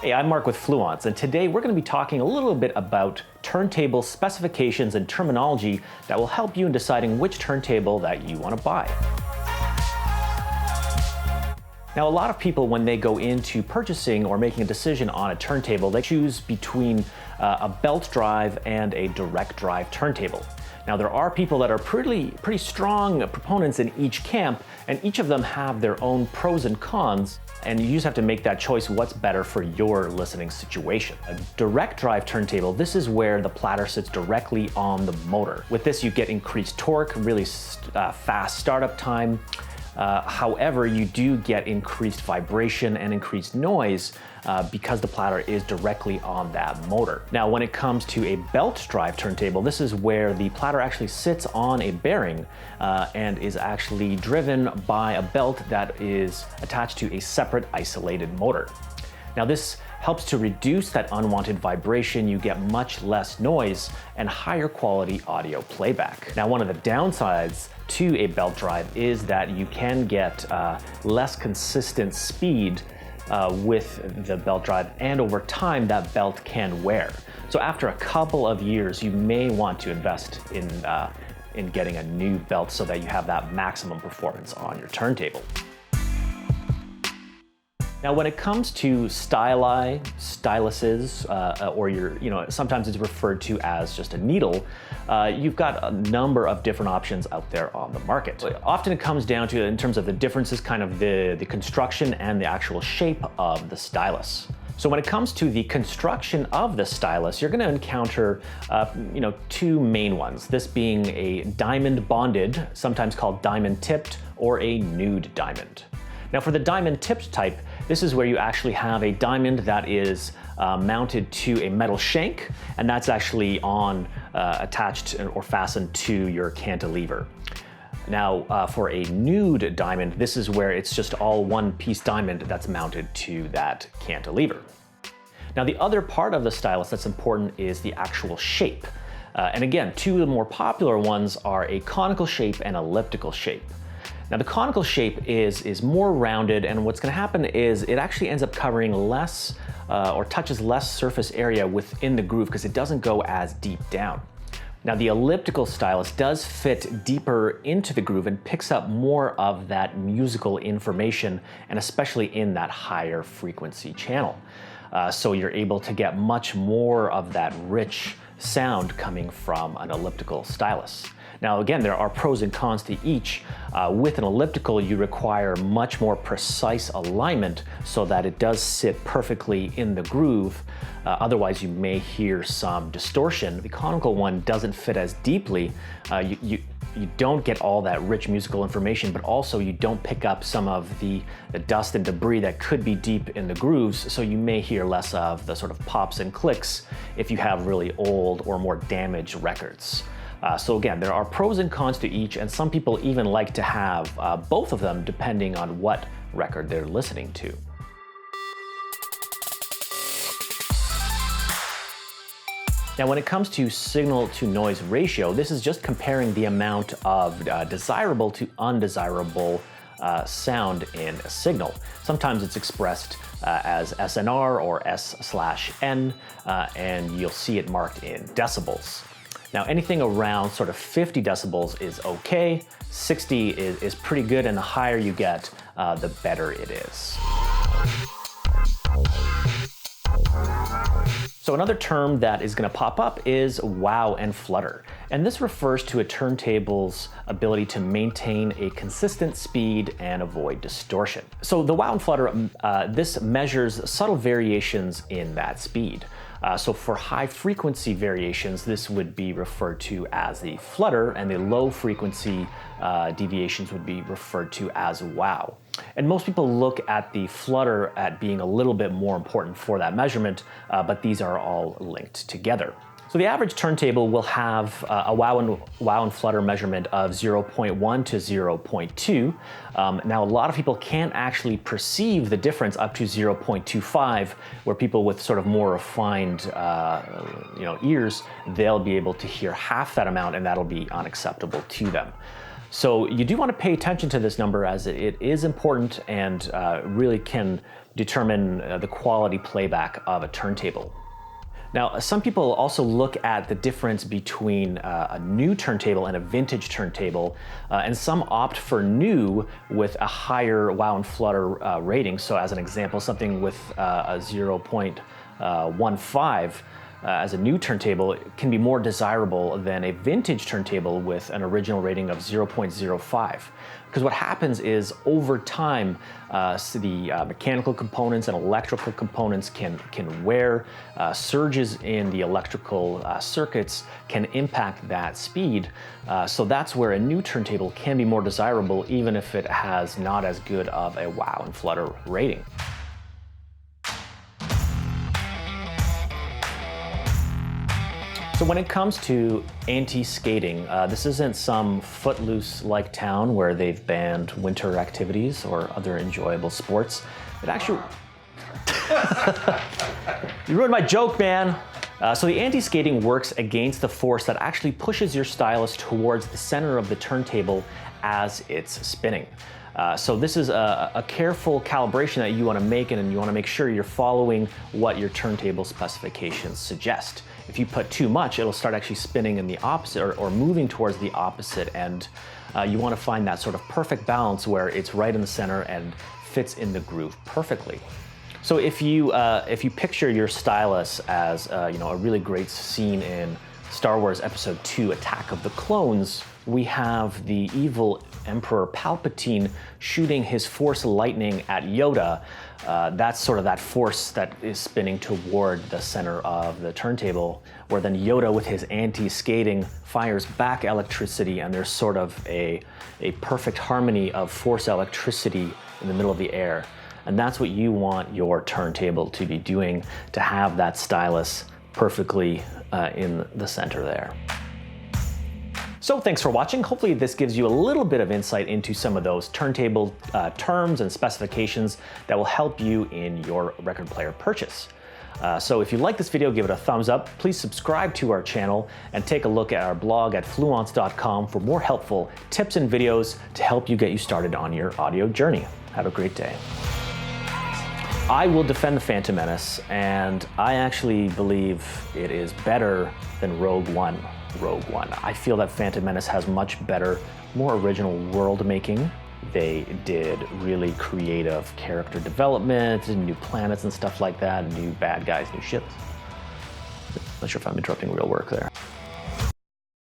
Hey, I'm Mark with Fluance, and today we're going to be talking a little bit about turntable specifications and terminology that will help you in deciding which turntable that you want to buy. Now, a lot of people, when they go into purchasing or making a decision on a turntable, they choose between a belt drive and a direct drive turntable. Now, there are people that are pretty strong proponents in each camp, and each of them have their own pros and cons, and you just have to make that choice what's better for your listening situation. A direct drive turntable, this is where the platter sits directly on the motor. With this, you get increased torque, really fast startup time. However, you do get increased vibration and increased noise because the platter is directly on that motor. Now, when it comes to a belt drive turntable, this is where the platter actually sits on a bearing and is actually driven by a belt that is attached to a separate isolated motor. Now, this helps to reduce that unwanted vibration. You get much less noise and higher quality audio playback. Now, one of the downsides to a belt drive is that you can get less consistent speed with the belt drive, and over time that belt can wear. So after a couple of years, you may want to invest in getting a new belt so that you have that maximum performance on your turntable. Now, when it comes to styluses, or sometimes it's referred to as just a needle, you've got a number of different options out there on the market. Often it comes down to, in terms of the differences, kind of the construction and the actual shape of the stylus. So when it comes to the construction of the stylus, you're going to encounter two main ones, this being a diamond bonded, sometimes called diamond tipped, or a nude diamond. Now, for the diamond tipped type, this is where you actually have a diamond that is mounted to a metal shank, and that's actually attached or fastened to your cantilever. Now, for a nude diamond, this is where it's just all one piece diamond that's mounted to that cantilever. Now, the other part of the stylus that's important is the actual shape. And again, two of the more popular ones are a conical shape and elliptical shape. Now, the conical shape is more rounded, and what's going to happen is it actually ends up covering less or touches less surface area within the groove because it doesn't go as deep down. Now, the elliptical stylus does fit deeper into the groove and picks up more of that musical information, and especially in that higher frequency channel. So you're able to get much more of that rich sound coming from an elliptical stylus. Now, again, there are pros and cons to each. With an elliptical, you require much more precise alignment so that it does sit perfectly in the groove. Otherwise, you may hear some distortion. The conical one doesn't fit as deeply. You don't get all that rich musical information, but also you don't pick up some of the dust and debris that could be deep in the grooves, so you may hear less of the sort of pops and clicks if you have really old or more damaged records. So again, there are pros and cons to each, and some people even like to have both of them depending on what record they're listening to. Now, when it comes to signal to noise ratio, this is just comparing the amount of desirable to undesirable sound in a signal. Sometimes it's expressed as SNR or S/N, and you'll see it marked in decibels. Now, anything around sort of 50 decibels is okay, 60 is pretty good, and the higher you get, the better it is. So another term that is going to pop up is wow and flutter. And this refers to a turntable's ability to maintain a consistent speed and avoid distortion. So the wow and flutter, this measures subtle variations in that speed. So for high frequency variations, this would be referred to as the flutter, and the low frequency deviations would be referred to as wow. And most people look at the flutter at being a little bit more important for that measurement, but these are all linked together. So the average turntable will have a wow and flutter measurement of 0.1 to 0.2. Now, a lot of people can't actually perceive the difference up to 0.25, where people with sort of more refined ears, they'll be able to hear half that amount, and that'll be unacceptable to them. So you do want to pay attention to this number, as it is important and really can determine the quality playback of a turntable. Now, some people also look at the difference between a new turntable and a vintage turntable, and some opt for new with a higher Wow and Flutter rating. So as an example, something with a 0.15 as a new turntable can be more desirable than a vintage turntable with an original rating of 0.05. Because what happens is, over time, the mechanical components and electrical components can wear. Surges in the electrical circuits can impact that speed. So that's where a new turntable can be more desirable, even if it has not as good of a Wow and Flutter rating. So when it comes to anti-skating, this isn't some Footloose-like town where they've banned winter activities or other enjoyable sports. It actually... You ruined my joke, man! So the anti-skating works against the force that actually pushes your stylus towards the center of the turntable as it's spinning. So this is a careful calibration that you want to make, and you want to make sure you're following what your turntable specifications suggest. If you put too much, it'll start actually spinning in the opposite, or moving towards the opposite end. You want to find that sort of perfect balance where it's right in the center and fits in the groove perfectly. So if you picture your stylus as a really great scene in Star Wars Episode 2, Attack of the Clones, we have the evil Emperor Palpatine shooting his Force lightning at Yoda. That's sort of that force that is spinning toward the center of the turntable, where then Yoda, with his anti-skating, fires back electricity, and there's sort of a perfect harmony of force electricity in the middle of the air. And that's what you want your turntable to be doing, to have that stylus perfectly in the center there. So thanks for watching. Hopefully this gives you a little bit of insight into some of those turntable terms and specifications that will help you in your record player purchase. So if you like this video, give it a thumbs up. Please subscribe to our channel and take a look at our blog at fluance.com for more helpful tips and videos to help you get you started on your audio journey. Have a great day. I will defend the Phantom Menace, and I actually believe it is better than Rogue One. I feel that Phantom Menace has much better, more original world making. They did really creative character development, and new planets and stuff like that, new bad guys, new ships. Not sure if I'm interrupting real work there.